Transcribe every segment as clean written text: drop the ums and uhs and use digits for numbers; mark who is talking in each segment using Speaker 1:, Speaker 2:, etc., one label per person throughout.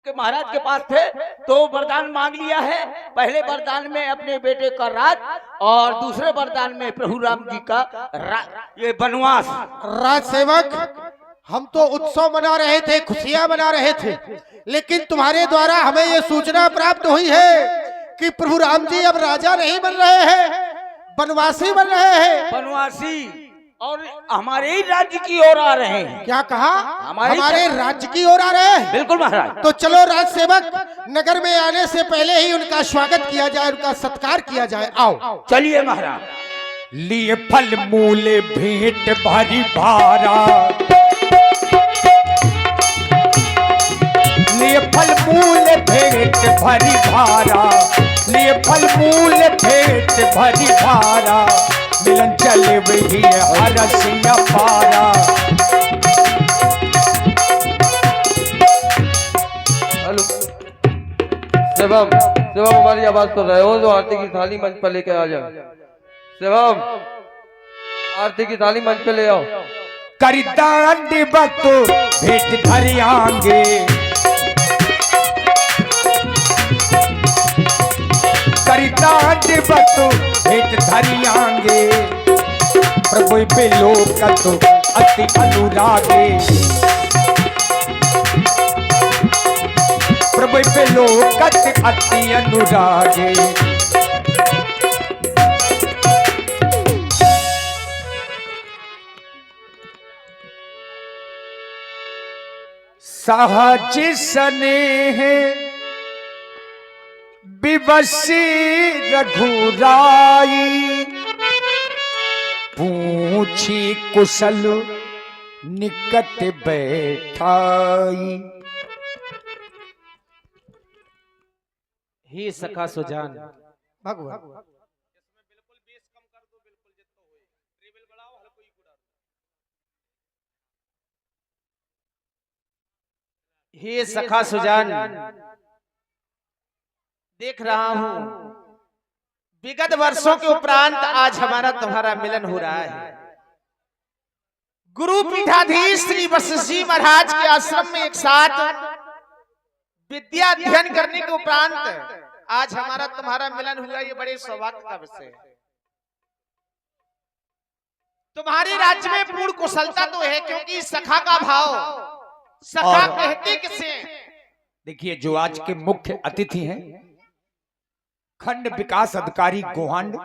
Speaker 1: के महाराज के पास थे तो वरदान मांग लिया है। पहले वरदान में अपने बेटे का राज और दूसरे वरदान में प्रभु राम जी का ये वनवास।
Speaker 2: राज सेवक, हम तो उत्सव मना रहे थे, खुशियां मना रहे थे, लेकिन तुम्हारे द्वारा हमें ये सूचना प्राप्त हुई है कि प्रभु राम जी अब राजा नहीं बन रहे हैं, वनवासी बन रहे हैं।
Speaker 1: वनवासी और हमारे ही राज्य की ओर आ रहे हैं।
Speaker 2: क्या कहा? हमारे राज्य की ओर आ रहे हैं?
Speaker 1: बिल्कुल महाराज।
Speaker 2: तो चलो राज सेवक, नगर में आने से पहले ही उनका स्वागत किया जाए, उनका सत्कार किया जाए। आओ
Speaker 1: चलिए महाराज।
Speaker 3: लिए फल मूल भेंट भारी भारा, लिए फल मूल भेंट भरी भारा, लिए फल मूल भेंट भरी भारा, मिलन चले वही हरसिया पारा।
Speaker 4: हेलो शिवम, शिवम हमारी आवाज सुन रहे हो? जो आरती की थाली मंच पर लेके आ जाओ। शिवम, आरती की थाली मंच पे ले आओ।
Speaker 3: करिदान बतो भेंट धरी आंगे, करिदान बतो भेंट धरी आंगे, प्रभु पे लोक तो अति अनुरागे, प्रभु पे लोक अति अनुरागे। सहज स्नेह विवशी रघुराई, पूछी कुशल निकट बैठाई।
Speaker 5: हे सखा सुजान,
Speaker 2: भगवान
Speaker 5: हे सखा सुजान, देख रहा हूं विगत वर्षों के उपरांत आज हमारा तुम्हारा मिलन हो रहा है। गुरु पीठाधीश श्री वशिष्ठ जी महाराज के आश्रम में एक साथ विद्या अध्ययन करने के उपरांत आज हमारा तुम्हारा मिलन हुआ, ये बड़े सौभाग्य का विषय है। तुम्हारे राज्य में पूर्ण कुशलता तो है, क्योंकि सखा का भाव सखा कहते किसे?
Speaker 3: देखिए, जो आज के मुख्य अतिथि हैं खंड विकास अधिकारी गोहांड,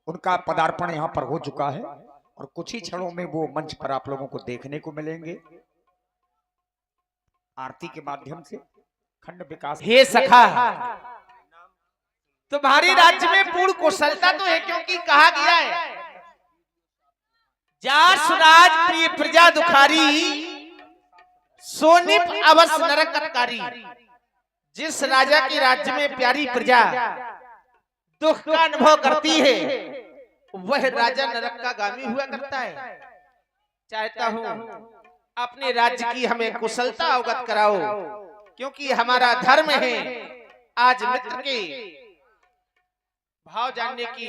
Speaker 3: उनका पदार्पण यहाँ पर हो चुका है और कुछ ही क्षणों में वो मंच पर आप लोगों को देखने को मिलेंगे। आरती के माध्यम से खंड विकास।
Speaker 5: हे सखा, तुम्हारे राज्य में पूर्ण कुशलता तो है, क्योंकि कहा गया है जार सुराज प्रिय प्रजा दुखारी, सोनिप अवश्य नरककारी। जिस राजा के राज्य में प्यारी प्रजा दुख का अनुभव करती है, वह राजा नरक का गामी हुआ करता है। चाहता हूं अपने राज्य की हमें कुशलता अवगत कराओ, क्योंकि हमारा धर्म है आज मित्र के भाव जानने की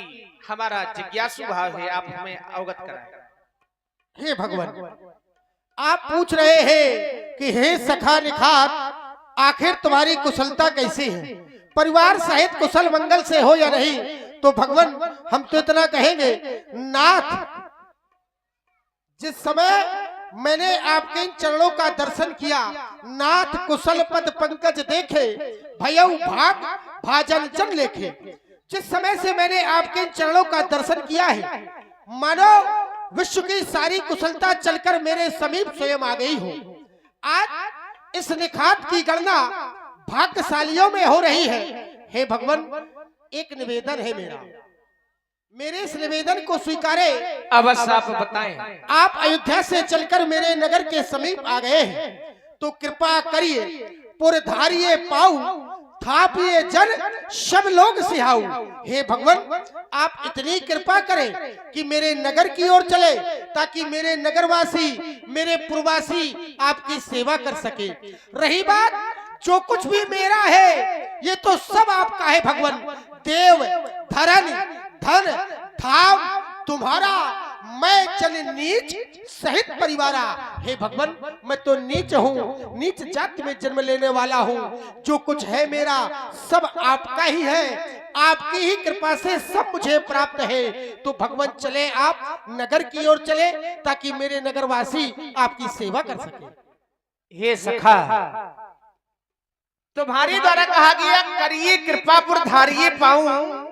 Speaker 5: हमारा जिज्ञासु भाव है। आप हमें अवगत कराएं।
Speaker 2: हे भगवान, आप पूछ रहे हैं कि हे सखा निखार, आखिर तुम्हारी कुशलता कैसी है, परिवार सहित कुशल मंगल से हो या नहीं? तो भगवान, हम तो इतना कहेंगे, नाथ, जिस समय मैंने आपके इन चरणों का दर्शन किया, नाथ कुशल पद पंकज देखे, भयउ भाग भाजन जन लेखे। जिस समय से मैंने आपके इन चरणों का दर्शन किया है, मानो विश्व की सारी कुशलता चलकर मेरे समीप स्वयं आ गई हो। आज इस निखात की गणना भाग्यशालियों में हो रही है। हे भगवान, एक निवेदन है मेरे इस निवेदन को स्वीकारे।
Speaker 5: अवश्य आप बताएं।
Speaker 2: आप अयोध्या से चलकर मेरे नगर के समीप आ गए हैं, तो कृपा करिए, पुरधारिये पाऊ, थापिए जन सब लोग सिहाऊ। हे भगवान, आप इतनी कृपा करें कि मेरे नगर की ओर चले, ताकि मेरे नगरवासी, मेरे पुरवासी आपकी सेवा कर सके। रही बात जो कुछ भी मेरा है, ये तो सब आपका है भगवान। देव, धरन, धन, धाम तुम्हारा, मैं चल नीच सहित परिवारा। हे भगवान, मैं तो नीच हूँ, नीच जाति में जन्म लेने वाला हूँ। जो कुछ है मेरा सब आपका ही है, आपकी ही कृपा से सब मुझे प्राप्त है। तो भगवान चले आप नगर की ओर चले, ताकि मेरे नगरवासी आपकी सेवा कर सके।
Speaker 5: हे सखा, तुम्हारे द्वारा कहा गया करिए कृपा पुर धारिये पाऊं,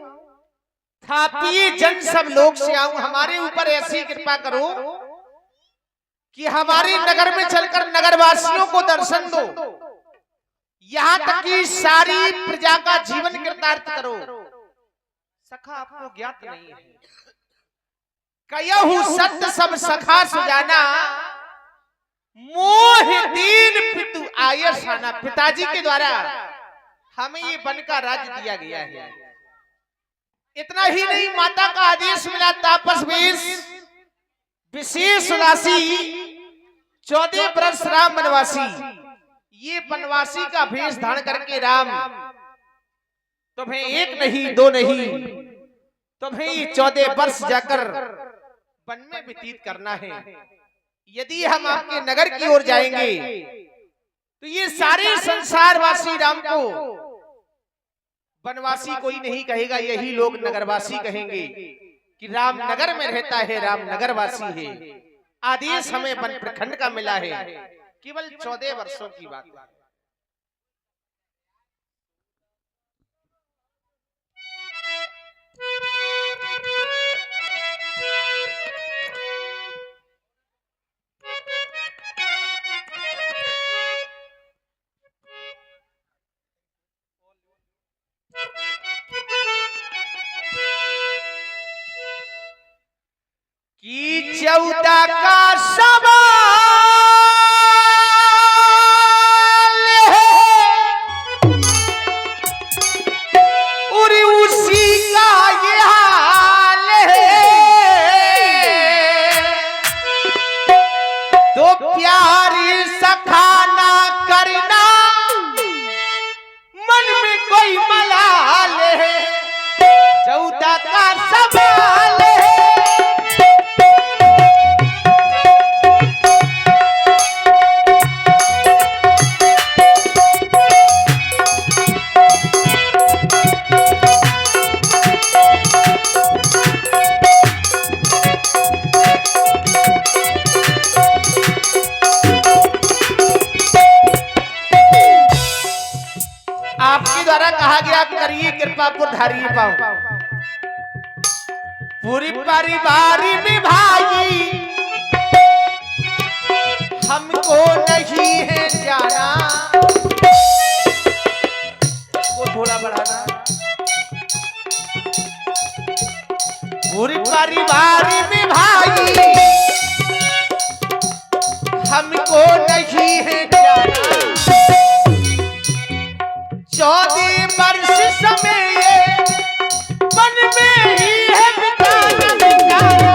Speaker 5: थापिए जन सब लोग से आऊं। हमारे ऊपर ऐसी कृपा करो कि हमारे नगर में चलकर नगरवासियों को दर्शन दो, यहाँ तक कि सारी प्रजा का जीवन कृतार्थ करो। सखा, आपको ज्ञात नहीं है, कयहु सत्य सब सखा सुजाना, मोह दीन पितु आयसाना। पिताजी के द्वारा हमें ये वन का राज्य दिया गया है। इतना ही नहीं, माता का आदेश मिला, तापस वेश विशेष उदासी 14 वर्ष राम वनवासी। ये वनवासी का भेष धारण करके राम तुम्हें एक नहीं दो नहीं, तुम्हें ये 14 वर्ष जाकर वन में व्यतीत करना है। यदि हम आपके नगर की ओर जाएंगे तो ये सारे संसारवासी राम को वनवासी कोई नहीं कहेगा, यही लोग नगरवासी कहेंगे कि राम नगर में रहता है, राम नगरवासी है। आदेश हमें वन प्रखंड का मिला है, केवल 14 वर्षों की बात है। कि 14 का सवाल है और उसी का ये हाल है। तो प्यारी सखा ना करना, मन में कोई मलाल है। 14 का सवाल है। आपके द्वारा कहा गया करिए कृपा पुर धारिये पाऊं। पूरी परिवार में भाई हमको नहीं है जाना, वो थोड़ा बढ़ाना। पूरी परिवार में भाई हमको नहीं है जाना। 14 वर्ष समय मन में ही है बिताना बिताना।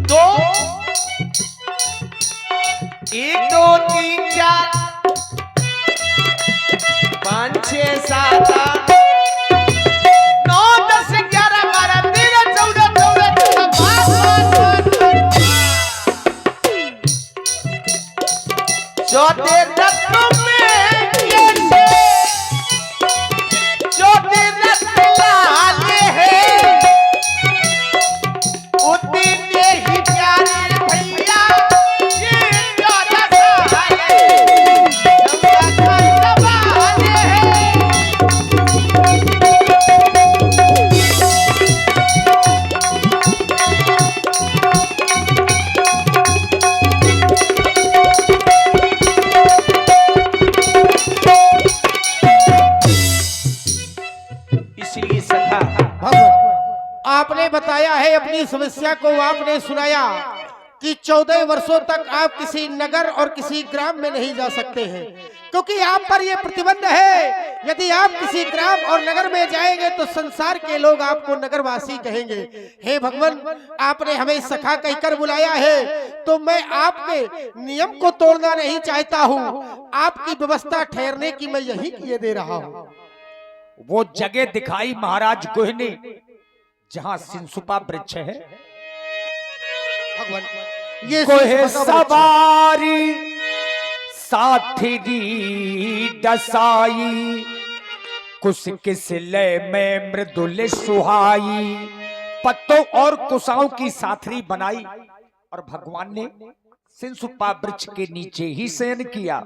Speaker 5: तो 1 2 3 4 5 6 7 8 9 10 11 12 13 14 14 रत्नों में कैसे 14 रत्न लाले हैं, उतने ही प्यारे भैया ये 14 साल है। 14 का सवाल है। इसलिए सखा,
Speaker 2: भगवान, आपने बताया है, अपनी समस्या को आपने सुनाया, कि 14 वर्षों तक आप किसी नगर और किसी ग्राम में नहीं जा सकते हैं, क्योंकि आप पर यह प्रतिबंध है। यदि आप किसी ग्राम और नगर में जाएंगे तो संसार के लोग आपको नगरवासी कहेंगे। हे भगवान, आपने हमें सखा कहकर बुलाया है, तो मैं आपके नियम को तोड़ना नहीं चाहता हूँ। आपकी व्यवस्था ठहरने की मैं यही किए दे रहा हूँ।
Speaker 3: वो जगह दिखाई महाराज गुह ने जहां सिंसुपा वृक्ष है।
Speaker 2: भगवान, ये
Speaker 3: कोहे सवारी साथी डसाई, कुछ किस लय में मृदुल सुहाई। पत्तों और कुसाओं की साथरी बनाई और भगवान ने सिंसुपा वृक्ष के नीचे ही शयन किया।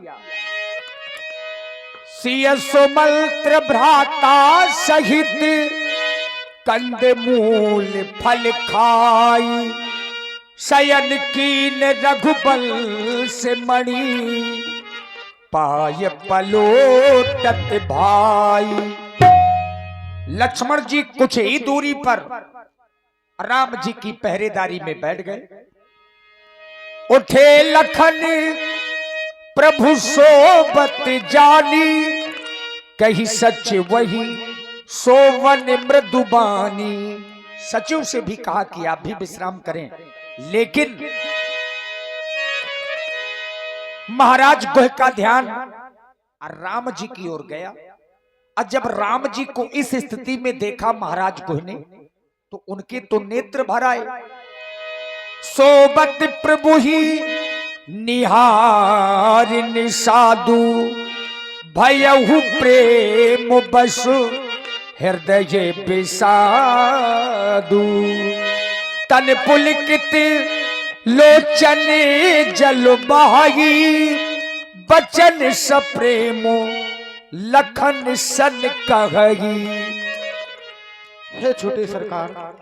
Speaker 3: सिय सुमंत्र भ्राता सहित कंद मूल फल खाई, शयन कीन रघुबल से मणि, पाय पलोटत भाई। लक्ष्मण जी कुछ ही दूरी पर राम जी की पहरेदारी में बैठ गए। उठे लखन प्रभु सोबत जानी, कही सच वही सोवन मृदुबानी। सचिव से भी कहा कि आप भी विश्राम करें, लेकिन महाराज गुह का ध्यान राम जी की ओर गया। और जब राम जी को इस स्थिति में देखा महाराज गुह ने, तो उनके तो नेत्र भर आए। सोबत प्रभु ही निहार निसाधु, भयहु प्रेम बसु हृदय विषादु। तन पुलकित लोचन जल बहाई, बचन सप्रेमो लखन सन कहई।
Speaker 2: हे छोटे सरकार,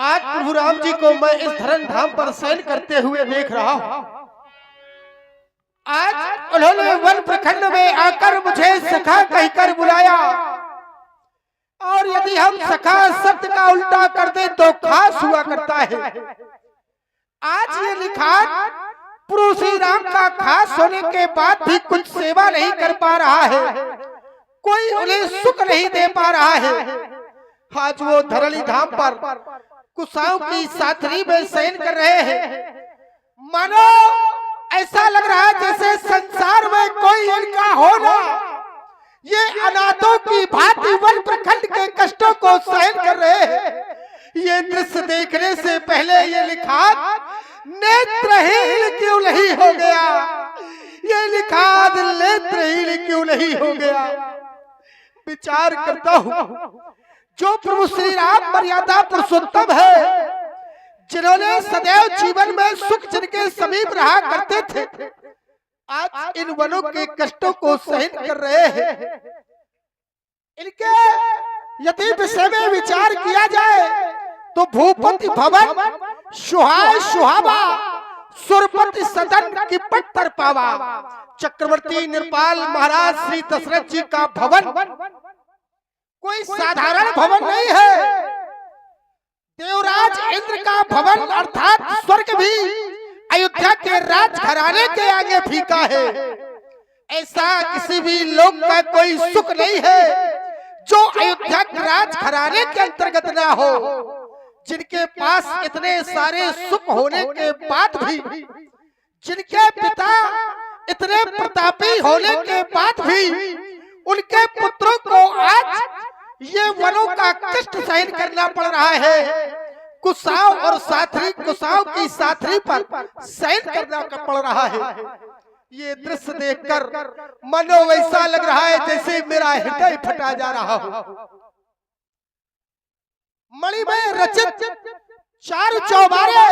Speaker 2: आज प्रभु राम जी को मैं इस धरण धाम पर शयन करते हुए देख रहा हूँ। आज उन्होंने वन प्रखंड में आकर मुझे सखा कहकर बुलाया, और यदि हम सखा शब्द का उल्टा कर दे तो खास हुआ करता है। आज ये लिखा प्रभु श्री राम का खास होने के बाद भी कुछ सेवा नहीं कर पा रहा है, कोई उन्हें सुख नहीं दे पा रहा है। आज वो धरणी धाम पर कुसाओं की साथरी में शयन कर रहे हैं। मानो ऐसा लग रहा है जैसे संसार में कोई इनका होना ये अनाथों की भांति वन प्रखंड के कष्टों को सहन कर रहे हैं। ये दृश्य देखने से पहले ये लिखा नेत्रहीन क्यों नहीं हो गया, ये लिखा नेत्रहीन क्यों नहीं हो गया। विचार करता हूँ, जो प्रभु श्री राम मर्यादा पुरुषोत्तम है, जिन्होंने सदैव जीवन में सुख जिनके समीप रहा करते थे, आज इन वनों के कष्टों को सहन कर रहे हैं। इनके यदि विषय में विचार किया जाए तो भूपति भवन सुहाय सुहावा, सुरपति सदन की पट पावा। चक्रवर्ती नृपाल महाराज श्री दशरथ जी का भवन कोई साधारण भवन नहीं है। देवराज इंद्र का भवन अर्थात स्वर्ग भी अयोध्या के राजघराने के आगे फीका है। ऐसा किसी भी लोक का कोई सुख नहीं है जो अयोध्या के राजघराने के अंतर्गत ना हो। जिनके पास इतने सारे सुख होने के बाद भी, जिनके पिता इतने प्रतापी होने के बाद भी, उनके पुत्रों को आज ये वनों का कष्ट सहन करना पड़ रहा है। कुसाव और साथरी, कुसाव की साथरी पर सहन करना पड़ रहा है। ये दृश्य देखकर मनो वैसा लग रहा है जैसे मेरा हृदय फटा जा रहा हो। मणि में रचित चार चौबारे,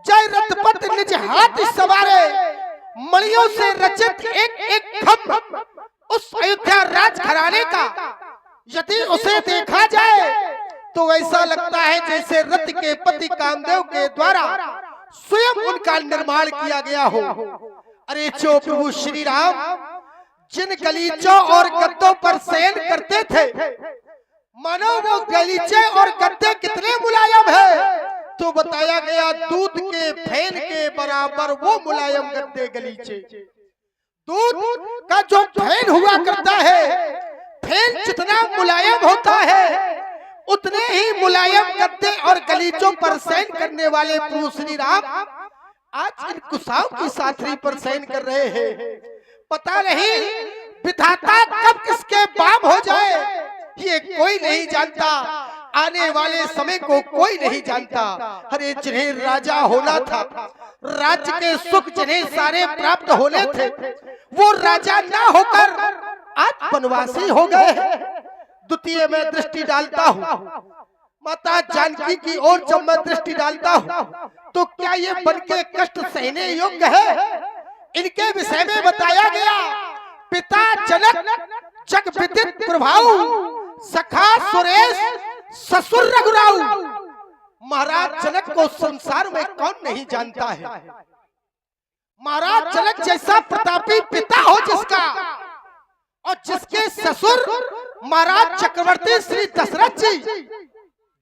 Speaker 2: जय रथपत निज हाथ सवारे। मणियों से रचित एक एक खम्भ उस अयोध्या राजघराने का यदि उसे देखा जाए तो ऐसा लगता है जैसे रथ के पति कामदेव के द्वारा स्वयं उनका निर्माण किया गया हो। अरे जो प्रभु श्री राम जिन गलीचों और गद्दों पर शयन करते थे, मानो वो गलीचे और गद्दे कितने मुलायम है, तो बताया गया दूध के फेन के बराबर वो मुलायम गद्दे गलीचे। दूध का जो फेन हुआ करता है, फेन जितना मुलायम होता है उतने ही मुलायम गद्दे और गलीचों पर सैन करने वाले प्रभु श्री राम आज इन कुसाओं की साथरी पर सैन कर रहे हैं। पता नहीं विधाता कब किसके बाम हो जाए ये कोई नहीं जानता, आने वाले समय को कोई नहीं जानता। अरे जिन्हें राजा होना था, राज्य के सुख जिन्हें सारे प्राप्त होने थे, वो राजा ना होकर आज वनवासी हो गए। द्वितीय में दृष्टि डालता हूँ माता जानकी की ओर, जब मैं दृष्टि डालता हूँ तो क्या ये बन के कष्ट सहने योग्य है? इनके विषय में बताया गया, पिता जनक जग विदित प्रभाव, सखा सुरेश ससुर रघुराऊ। महाराज जनक को संसार में कौन नहीं जानता है। महाराज जनक जैसा प्रतापी पिता हो जिसका, और जिसके ससुर महाराज चक्रवर्ती श्री दशरथ जी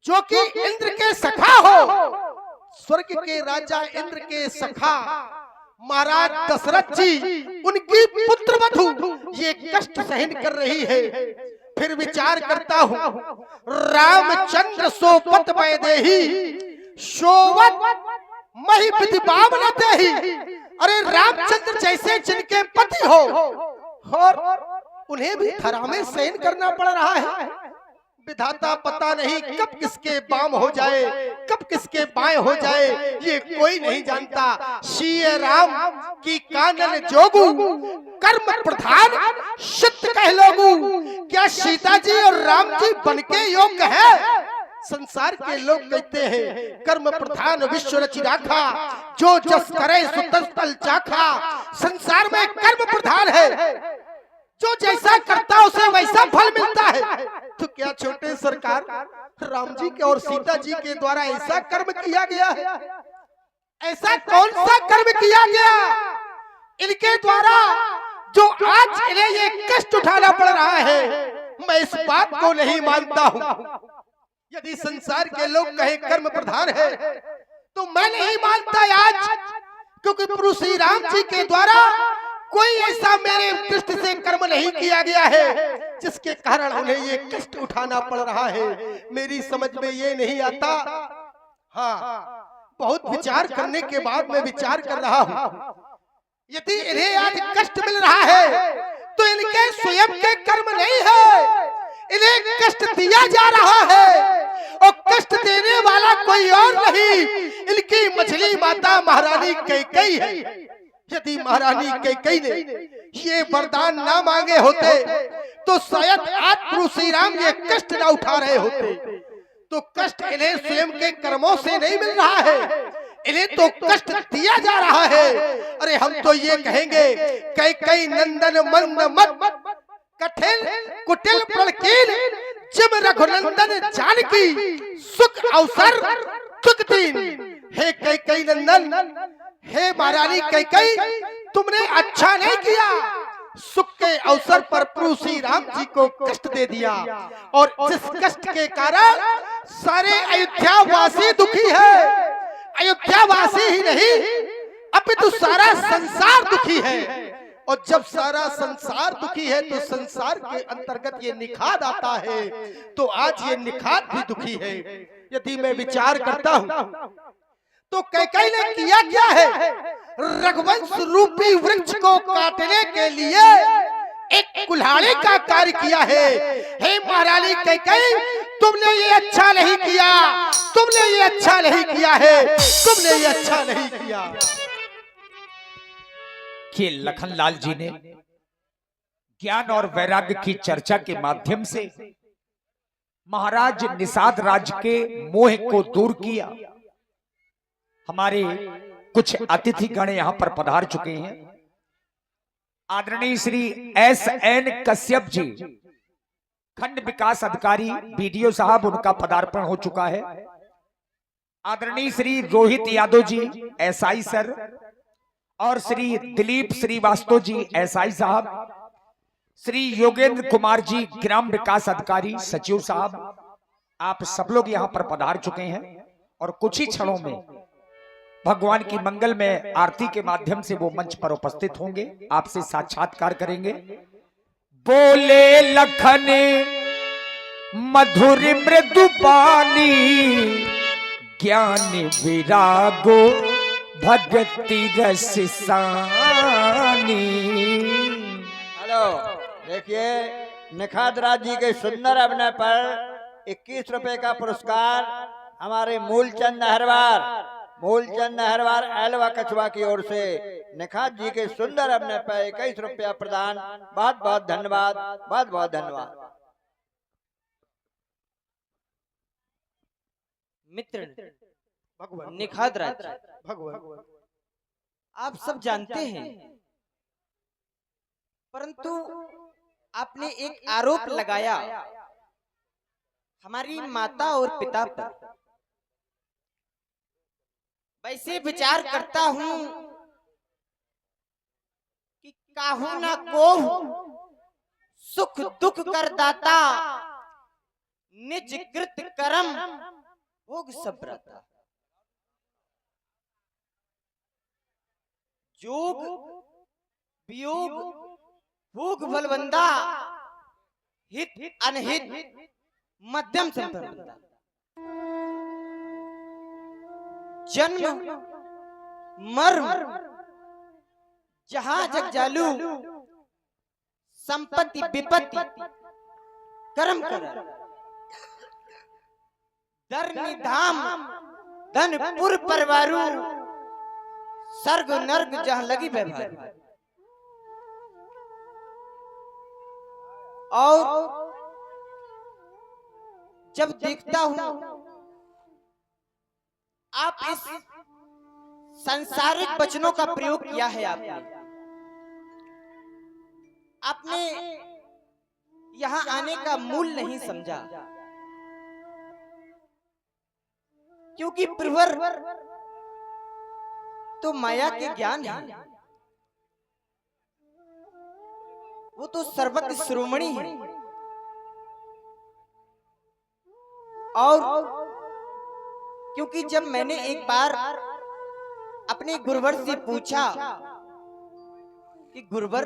Speaker 2: जो कि इंद्र के सखा हो, स्वर्ग के राजा इंद्र के सखा महाराज दशरथ जी, उनकी पुत्र वधू ये कष्ट सहन कर रही है। फिर विचार करता हूँ, रामचंद्र सोपत वैदेही शोवत मही विधि बामन देही। अरे रामचंद्र जैसे जिनके पति हो और उन्हें भी थरा में सहन करना पड़ रहा है। विधाता पता नहीं कब किसके बाम हो जाए, कब किसके बाएं हो जाए, ये कोई नहीं जानता। सीए राम की कानन जोगू, कर्म प्रधान शित कह लोगू। क्या सीता जी और राम जी बनके योग्य है? संसार के लोग कहते हैं कर्म प्रधान विश्व रचि राखा, जो जस करे सो तस फल चाखा। संसार में कर्म प्रधान है, जो जैसा करता उसे वैसा फल मिलता है। तो क्या छोटे सरकार राम जी के और सीता जी के द्वारा ऐसा कर्म किया गया है? ऐसा कौन सा कर्म किया गया इनके द्वारा जो आज इन्हें ये कष्ट उठाना पड़ रहा है? मैं इस बात को नहीं मानता हूँ। यदि संसार के लोग कहे कर्म प्रधान है तो मैं नहीं मानता आज, क्योंकि प्रभु श्री राम जी के द्वारा कोई ऐसा मेरे दृष्टि से कर्म नहीं किया गया है जिसके कारण उन्हें ये कष्ट उठाना पड़ रहा है। मेरी समझ में ये नहीं आता। हाँ, बहुत विचार करने के बाद मैं विचार कर रहा हूँ, यदि इन्हें आज कष्ट मिल रहा है तो इनके स्वयं के कर्म नहीं है, इन्हें कष्ट दिया जा रहा है, और कष्ट देने वाला कोई और नहीं, इनकी मछली माता महारानी कैकेयी है। यदि महारानी कैकेयी ने ये वरदान ना मांगे होते तो शायद आज प्रभु श्री राम ये कष्ट ना उठा रहे होते। तो कष्ट इन्हें स्वयं के कर्मों से नहीं मिल रहा है, इन्हें तो कष्ट दिया जा रहा है। अरे हम तो ये कहेंगे कैकेयी नंदन मंद मत कठिन कुटिल प्रणकीन, जिम रघुनंदन जानकी सुख अवसर सुख दीन। हे कैकेयी नंदन, हे महारानी कैकेयी, तुमने अच्छा नहीं किया, सुख के अवसर पर प्रभु श्री राम जी को कष्ट दे दिया, और जिस कष्ट के कारण सारे अयोध्या वासी दुखी है। अयोध्या वासी ही नहीं अपितु सारा संसार दुखी है, और जब सारा संसार दुखी है तो संसार के अंतर्गत ये निखाद आता है, तो आज ये निखाद भी दुखी है। यदि मैं विचार करता हूँ तो कैकेयी ने किया क्या है? रघुवंश रूपी वृक्ष को काटने के लिए एक कुल्हाड़ी का कार्य किया है। हे महारानी कैकेयी, तुमने ये अच्छा नहीं किया, तुमने ये अच्छा नहीं किया है, तुमने ये अच्छा नहीं किया।
Speaker 3: कि लखनलाल जी ने ज्ञान और वैराग्य की चर्चा के माध्यम से महाराज निषाद राज के मोह को दूर किया। हमारे कुछ अतिथिगण यहाँ पर पधार चुके हैं। आदरणीय श्री S.N. कश्यप जी, खंड विकास अधिकारी बीडीओ साहब, उनका पदार्पण हो चुका है। आदरणीय श्री रोहित यादव जी SI सर, और श्री दिलीप श्रीवास्तव जी SI साहब, श्री योगेंद्र कुमार जी ग्राम विकास अधिकारी सचिव साहब, आप सब लोग यहाँ पर पधार चुके हैं। और कुछ ही क्षणों में भगवान की मंगल में आरती के माध्यम से वो मंच पर उपस्थित होंगे, आपसे साक्षात्कार करेंगे। बोले लखन मधुर मृदु बानी, ज्ञान विरागो भगति रस सानी।
Speaker 1: हेलो, देखिए निखात राज जी के सुंदर अभिनय पर 21 रुपए का पुरस्कार हमारे मूलचंद नहरवार एलवा कछुआ की ओर से निखात जी के सुंदर अभिनय पर 21 रुपया प्रदान। बहुत बहुत धन्यवाद, बहुत बहुत धन्यवाद।
Speaker 6: मित्र निखात राज, आप सब जानते हैं, परंतु आपने एक आरोप लगाया हमारी माता और पिता पर। वैसे विचार करता हूं कि काहू ना कोहू सुख दुख कर दाता, निज कृत कर्म भोग सब्रता। जोग वियोग भोग बलवंदा, हित अनहित मध्यम संपन्नता। जन्म मर्म जहां जग जालू, संपत्ति विपत्ति कर्म कर। दर निधाम धन पुर परवारू, सर्ग नर्ग जहां लगी व्यवहार। और जब देखता हूं आप इस सांसारिक वचनों का प्रयोग किया है, आपने यहां आने का मूल नहीं समझा, क्योंकि प्रवर तो माया के ज्ञान है, वो तो सर्वज्ञ शिरोमणि है। और क्योंकि जब मैंने एक बार अपने गुरुवर से पूछा कि गुरुवर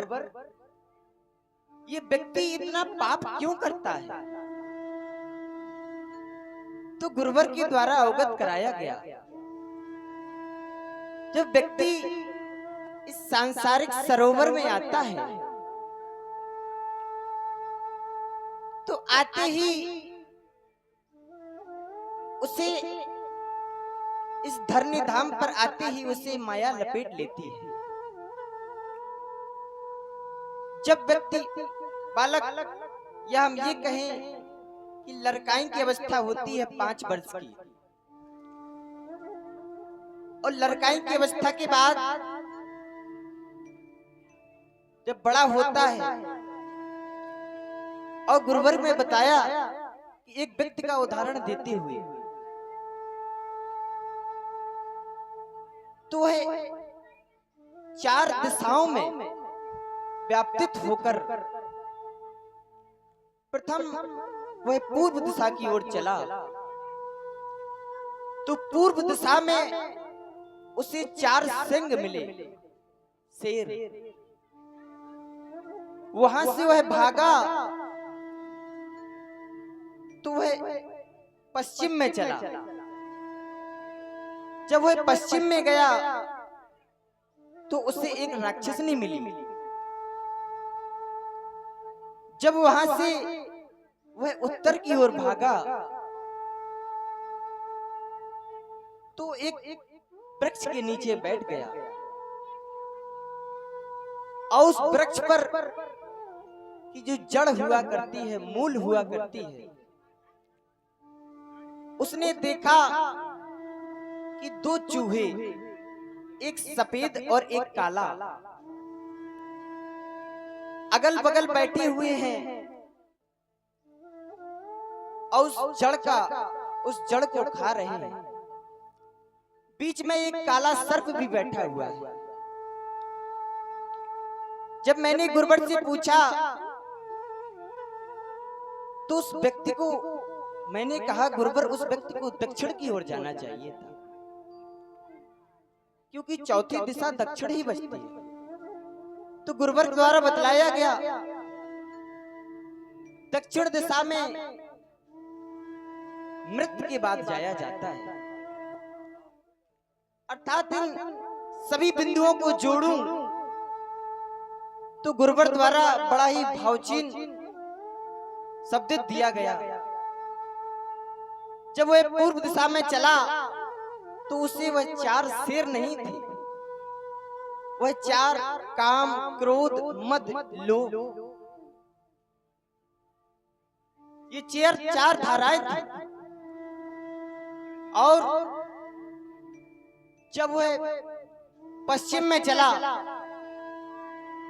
Speaker 6: ये व्यक्ति इतना पाप क्यों करता है, तो गुरुवर के द्वारा अवगत कराया गया, जब व्यक्ति इस सांसारिक सरोवर में आता है तो आते ही उसे इस धरनी धाम पर आते ही उसे माया लपेट लेती है। जब व्यक्ति बालक या हम ये कहें कि लड़काई की अवस्था होती है 5 वर्ष की, और लड़काई की अवस्था के बाद जब बड़ा होता है, और गुरुवर में बताया कि एक व्यक्ति का उदाहरण देते हुए, तो वह 4 दिशाओं में व्याप्तित होकर प्रथम वह पूर्व दिशा की ओर चला। तो पूर्व दिशा में उसे 4 सिंह मिले, शेर। वहां से वह भागा तो वह पश्चिम में चला। जब वह पश्चिम में गया तो उसे एक राक्षसनी मिली। जब वहां से वह उत्तर की ओर भागा तो एक वृक्ष के नीचे बैठ गया, और उस वृक्ष पर की जो जड़ हुआ करती है, मूल हुआ करती है, उसने देखा कि 2 चूहे, एक सफेद और एक काला, अगल बगल बैठे हुए हैं, और उस जड़ को खा रहे हैं। बीच में एक काला सर्प भी बैठा हुआ है। जब मैंने गुरुवर से पूछा तो उस व्यक्ति को मैंने कहा गुरुवर उस व्यक्ति को दक्षिण की ओर जाना चाहिए था, क्योंकि चौथी दिशा दक्षिण ही बचती है। तो गुरुवर द्वारा बतलाया गया दक्षिण दिशा में मृत्यु के बाद जाया जाता है, अर्थात इन सभी बिंदुओं को जोड़ूं तो गुरुवर द्वारा बड़ा ही भावचीन शब्द दिया गया। जब वह पूर्व दिशा में चला तो उसे वह 4 शेर नहीं थे, वह 4 काम, क्रोध, मद, लोभ, ये 4 धाराएं थी। और जब वह पश्चिम में चला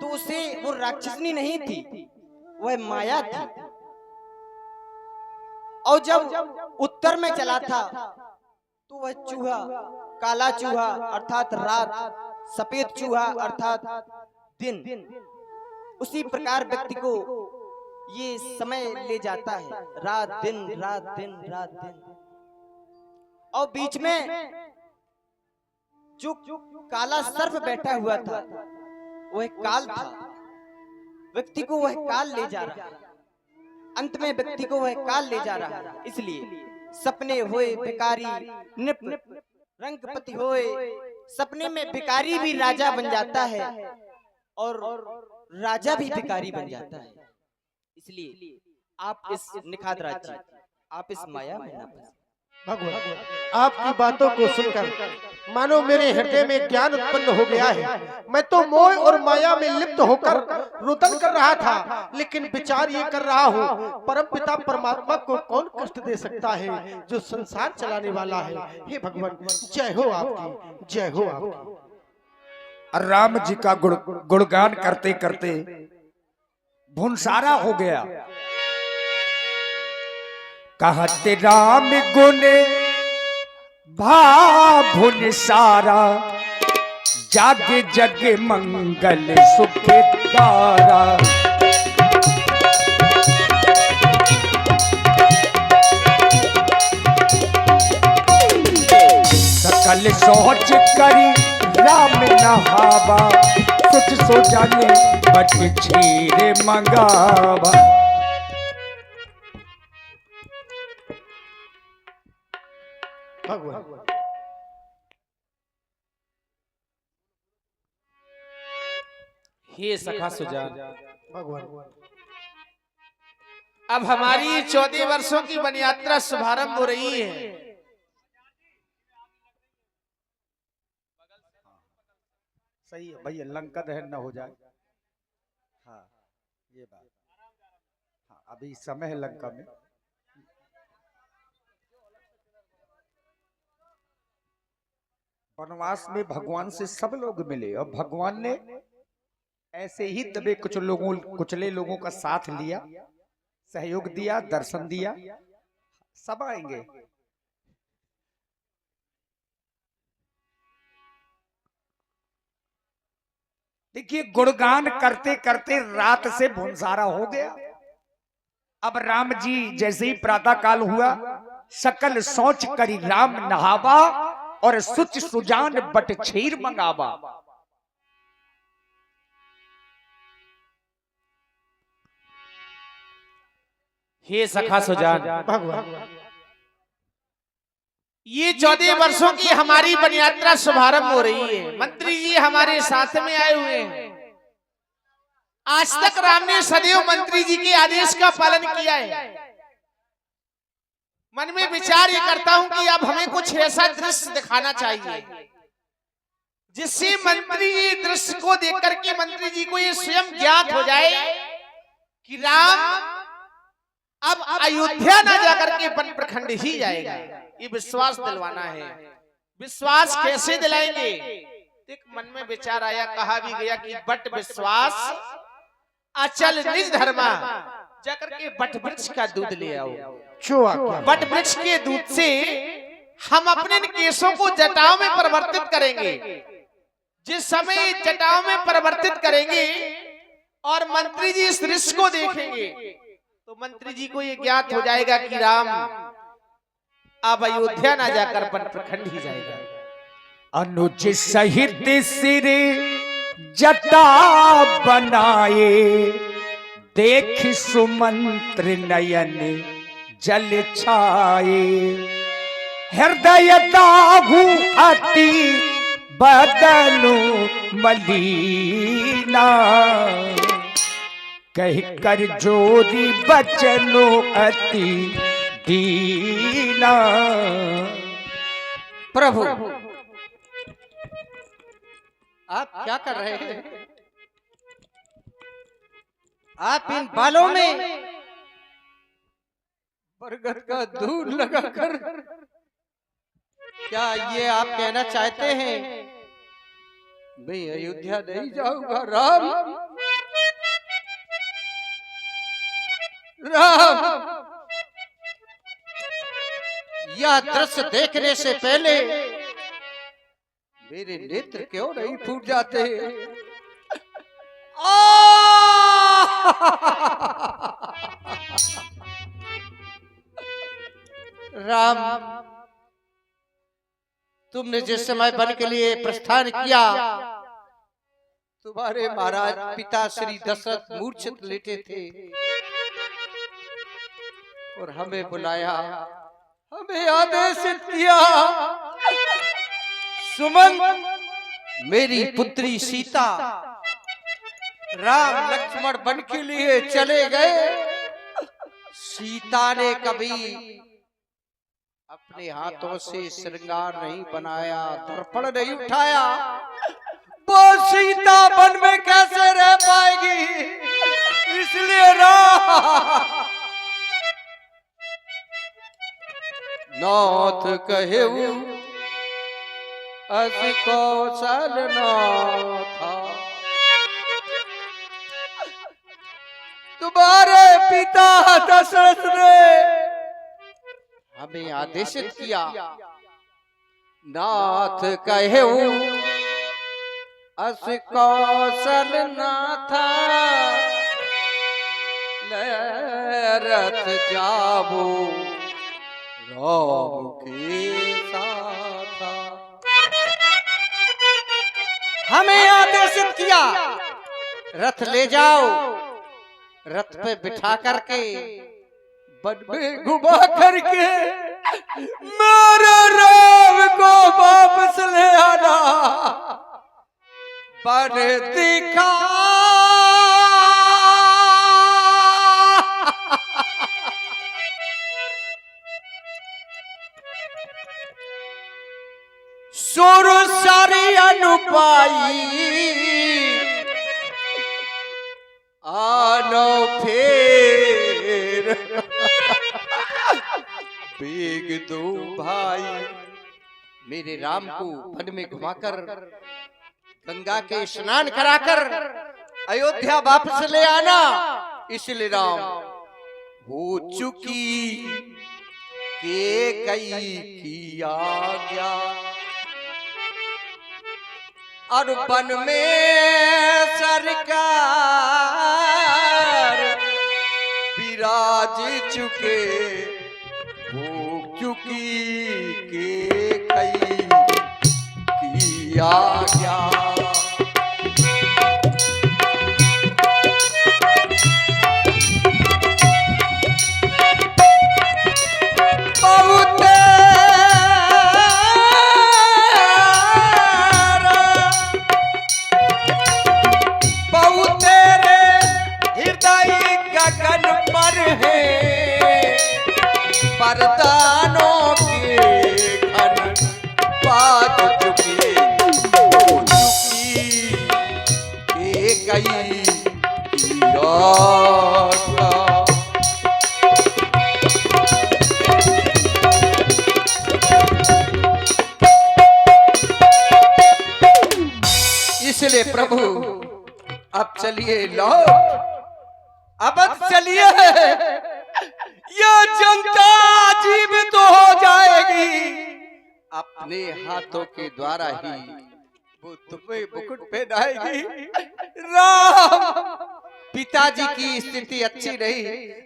Speaker 6: तो उसे वो राक्षसनी नहीं थी, वह माया थी। और जब उत्तर में चला था तो वह चूहा, काला चूहा अर्थात रात, सफेद चूहा अर्थात दिन, उसी प्रकार व्यक्ति को ये समय ले जाता है, रात दिन रात दिन रात दिन। और बीच में जो काला सर्प बैठा हुआ था वह काल था, व्यक्ति को वह काल ले जा रहा है, अंत में व्यक्ति को वह काल ले जा रहा है। इसलिए सपने होए भिखारी निप रंगपति होए, सपने में भिखारी भी राजा बन जाता है और राजा भी भिखारी बन जाता है। इसलिए आप इस निखात राज्य, आप इस माया में ना फंसे।
Speaker 2: भगवान आपकी बातों को सुनकर मानो मेरे हृदय में ज्ञान उत्पन्न हो गया है। मैं तो मोह और माया में लिप्त होकर रुदन कर रहा था, लेकिन विचार ये कर रहा हूँ परमपिता परमात्मा को कौन कष्ट दे सकता है जो संसार चलाने वाला है। हे भगवान जय हो आपकी, जय हो आपकी।
Speaker 3: राम जी का गुणगान करते करते भुनसारा हो गया। कहते राम गुण भाभुन सारा, जागे जग मंगल सुख तारा। सकल सोच करी राम नहावा, कुछ सो जाने बट क्षीर मंगावा।
Speaker 2: भगवान
Speaker 5: हे सखा सुजान,
Speaker 2: भगवान
Speaker 5: अब हमारी 14 वर्षों की वन यात्रा शुभारंभ हो रही है।
Speaker 3: सही है भैया, लंका दहन न हो जाए। हाँ ये बात, हाँ अभी समय है लंका में। वनवास में भगवान से सब लोग मिले और भगवान ने ऐसे ही दबे कुचले लोगों का साथ लिया, सहयोग दिया, दर्शन दिया। सब आएंगे। देखिए गुणगान करते करते रात से भुनसारा हो गया। अब राम जी जैसे ही प्रातः काल हुआ, सकल सोच करी राम नहावा, और सुच सुजान बट क्षीर मंगावा।
Speaker 5: हे सखा सुजान,
Speaker 2: भगवान
Speaker 5: ये 14 वर्षों की हमारी वन यात्रा शुभारंभ हो रही है। मंत्री जी हमारे साथ में आए हुए हैं। आज तक राम ने सदैव मंत्री जी के आदेश का पालन किया है। मन में विचार ये करता हूं कि अब हमें कुछ ऐसा दृश्य दिखाना चाहिए जिससे मंत्री जी दृश्य को देख करके मंत्री जी को ये स्वयं ज्ञात हो जाए कि राम अब अयोध्या न जाकर के वन प्रखंड ही जाएगा। ये विश्वास दिलवाना है। विश्वास कैसे दिलाएंगे? एक मन में विचार आया, कहा भी गया कि बट विश्वास अचल निज धर्मा, जाकर के बट वृक्ष का दूध ले आओ। बट वृक्ष के दूध से हम अपने केशों को जटाओं में परिवर्तित करेंगे। जिस समय जटाओं में परिवर्तित करेंगे और मंत्री जी इस दृश्य को देखेंगे तो मंत्री जी को ये ज्ञात हो जाएगा कि राम अब अयोध्या ना जाकर वन प्रखंड ही जाएगा।
Speaker 3: अनुज सहित सिर जटा बनाए, देख सुमंत्र नयन जल छाए। हृदय दाहु अति बदनु मलीना, कह कर जोरी बचनो अति दीना।
Speaker 2: प्रभु आप क्या कर रहे हैं? आप इन बालों में बरगद का दूध लगाकर क्या ये आप कहना चाहते हैं मैं अयोध्या नहीं जाऊंगा? राम राम, यह दृश्य देखने से पहले मेरे नेत्र क्यों नहीं फूट जाते? राम, तुमने जिस समय वन के लिए प्रस्थान किया, तुम्हारे महाराज पिता श्री दशरथ मूर्छित लेटे थे और हमें बुलाया, हमें आदेशित किया। सुमन मेरी पुत्री सीता, राम लक्ष्मण वन के लिए चले गए। सीता ने कभी अपने हाथों से श्रृंगार नहीं बनाया, दर्पण नहीं उठाया। वो सीता वन में कैसे रह पाएगी? इसलिए नाथ कहेऊ अस कौशल नाथा, तुम्हारे पिता दशरथ ने हमें आदेशित किया, नाथ कहेऊ अस कौशल नाथा, रथ जाबो राम के साथ। हमें आदेशित किया रथ ले जाओ, रथ पे बिठा करके वन में घुमा करके मेरे राम को वापस ले आना। वन दिखा सुर सारी अनुपाई, आनो फेर बेग दो भाई। मेरे राम को वन में घुमाकर गंगा के स्नान कराकर अयोध्या वापस ले आना। इसलिए राम हो चुकी के कई की आज्ञा, और वन में सरकार विराज चुके, हो चुकी के कई की आज्ञा। वरदानों के घन बात चुकी, हो चुकी के कई इसलिए प्रभु अब चलिए लौट, अब चलिए, यह जनता जीवित तो हो जाएगी। अपने हाथों के द्वारा ही वो तुम्हें मुकुट पहनाएगी। राम
Speaker 7: पिताजी की स्थिति अच्छी रही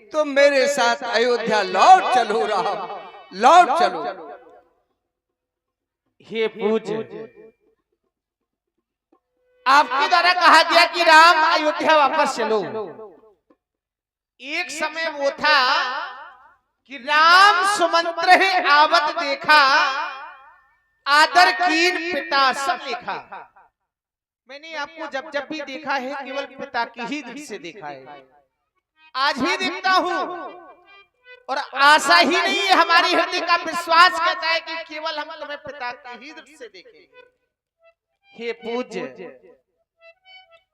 Speaker 7: तो मेरे साथ अयोध्या लौट चलो राम, लौट चलो।
Speaker 5: हे पूज्य, आपके द्वारा कहा गया कि राम अयोध्या वापस चलो। एक समय वो था कि राम सुमंत्र है आवत देखा, आदर कीन पिता सब देखा। मैंने आपको जब जब भी देखा है केवल पिता की ही दृष्टि से देखा है, आज भी देखता हूँ, और आशा ही नहीं है, हमारी हृदय का विश्वास कहता है कि केवल हम तुम्हें पिता की ही दृष्टि से देखेंगे। हे पूज्य,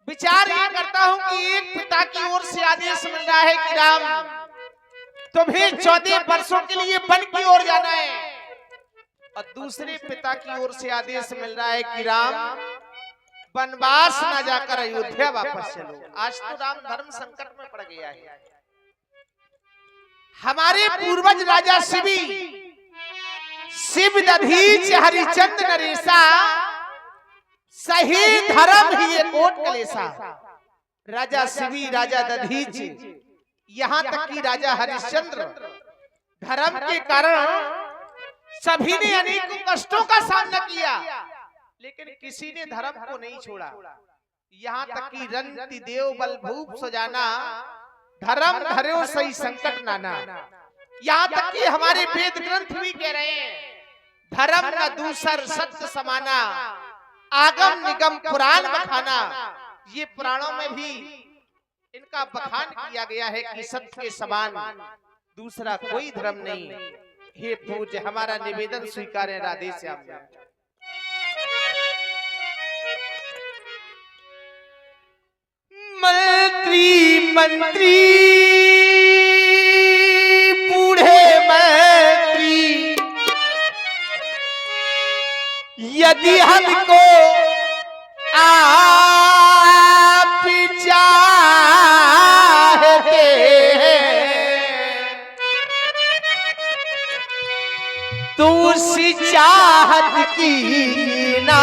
Speaker 5: विचार ये करता हूँ कि एक पिता की ओर से आदेश मिल रहा है कि राम तुम्हें 14 वर्षों के लिए वन की ओर जाना है, और दूसरे पिता की ओर से आदेश मिल रहा है कि राम वनवास न जाकर अयोध्या वापस चलो। आज तो राम धर्म संकट में पड़ गया है। हमारे पूर्वज राजा शिव दधीच हरिचंद्र नरेशा, सही धर्म ही ये कोट कलेसा। राजा शिवी, राजा दधीच, यहाँ तक कि राजा हरिश्चंद्र, धर्म के कारण सभी ने अनेकों कष्टों का सामना किया, लेकिन किसी ने धर्म को नहीं छोड़ा। यहाँ तक कि रंति देव बल भूप सजाना, धर्म धर्यो सही संकट नाना। यहाँ तक कि हमारे वेद ग्रंथ भी कह रहे हैं, धर्म न दूसर सत्य समाना, आगम निगम पुराण बखाना। ये पुराणों में भी इनका बखान किया गया है कि सत्य के समान दूसरा कोई धर्म नहीं। हे पूज्य, हमारा निवेदन स्वीकारें राधे श्याम। मंत्री बूढ़े मंत्री, यदि हमको आप चाहते तो उस चाहत की ना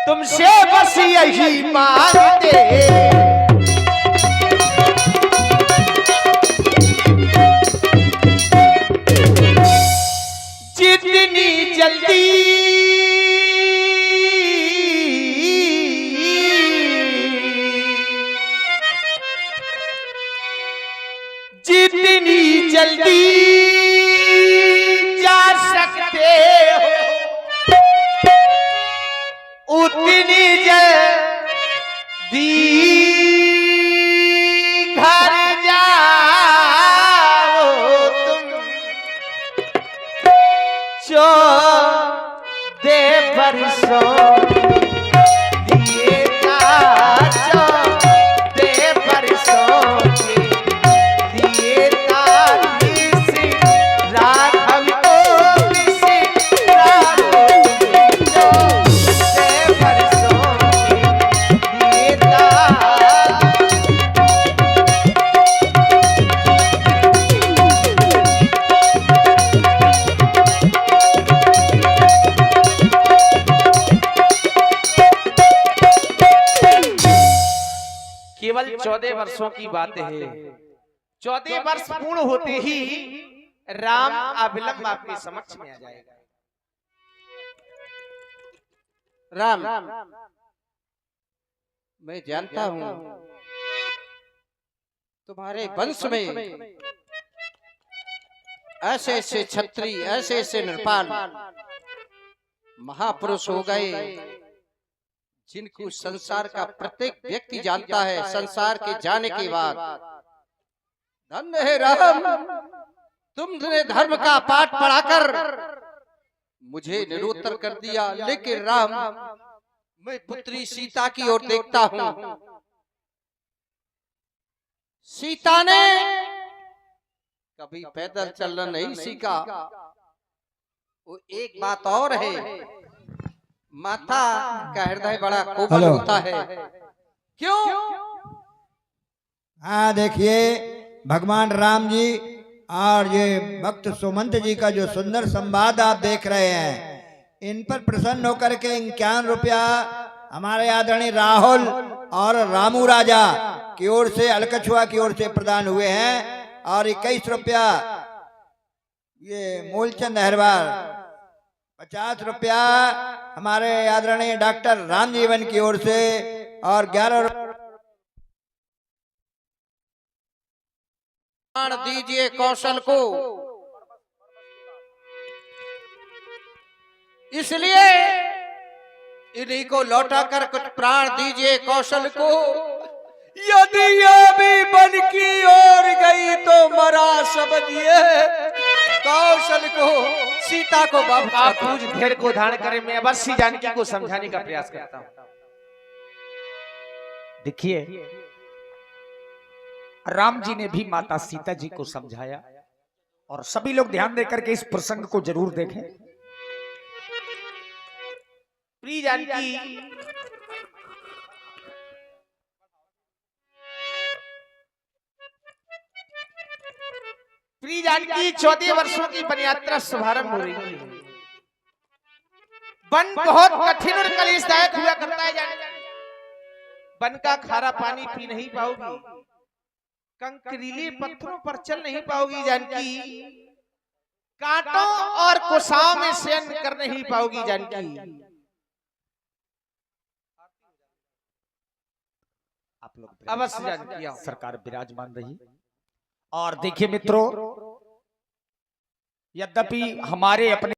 Speaker 5: तुमसे बस यही मांगते, जितनी जल्दी जा सकते हो उतनी जल्दी घर जाओ तुम। 14 वर्षों दिए का 14 वर्षों के दिए का किसी राघव को किसी राघव 14 वर्षों के दिए का। केवल 14 वर्षों की बात है। 14 वर्ष पूर्ण होते ही राम अविलंब आपके समक्ष में आ जाएगा।
Speaker 7: राम, मैं जानता हूं तुम्हारे वंश में ऐसे ऐसे क्षत्रिय, ऐसे ऐसे नृपाल महापुरुष हो गए जिनको संसार का प्रत्येक व्यक्ति जानता है। संसार के जाने के बाद धन्य है राम, तुमने धर्म का पाठ पढ़ाकर मुझे निरुत्तर कर दिया। लेकिन राम, मैं पुत्री सीता की ओर देखता हूं। सीता ने कभी पैदल चलना नहीं सीखा। वो एक बात और है, माता का हृदय बड़ा कोमल होता है। क्यों?
Speaker 8: हाँ, देखिए भगवान राम जी और ये भक्त सुमंत जी का जो सुंदर संवाद आप देख रहे हैं, इन पर प्रसन्न होकर के 51 रुपया हमारे आदरणीय राहुल और रामू राजा की ओर से, अलकछुआ की ओर से प्रदान हुए हैं। और 21 रुपया ये मूलचंद अहरवार, 50 रुपया हमारे आदरणीय डॉक्टर रामजीवन की ओर से, और 11
Speaker 7: प्राण दीजिए कौशल को, इसलिए इन्हीं को लौटा कर कुछ प्राण दीजिए कौशल को।
Speaker 3: यदि ये भी बन की ओर गई तो मरा समझिए कौशल को, सीता को
Speaker 5: आप
Speaker 3: बाबू।
Speaker 5: पूज धैर्य को धारण करें। मैं अवश्य जानकी को समझाने का प्रयास करता हूं।
Speaker 3: देखिए, राम जी ने भी माता सीता जी को समझाया, और सभी लोग ध्यान देकर के इस प्रसंग को जरूर देखें।
Speaker 5: प्रिय जानकी, प्रिय जानकी, 14 वर्षों की वन यात्रा शुभारंभ हो रही है। वन बहुत कठिन और कलेशदायक हुआ करता है जानकी। वन का खारा पानी पी नहीं पाओगी, कंकरीले पत्थरों पर चल नहीं पाओगी जानकी, कांटों और कुशाओं में शयन कर नहीं पाओगी जानकी।
Speaker 3: आप लोग
Speaker 5: अवश्य जानकी
Speaker 3: सरकार विराजमान रही। और देखिए मित्रों, यद्यपि हमारे अपने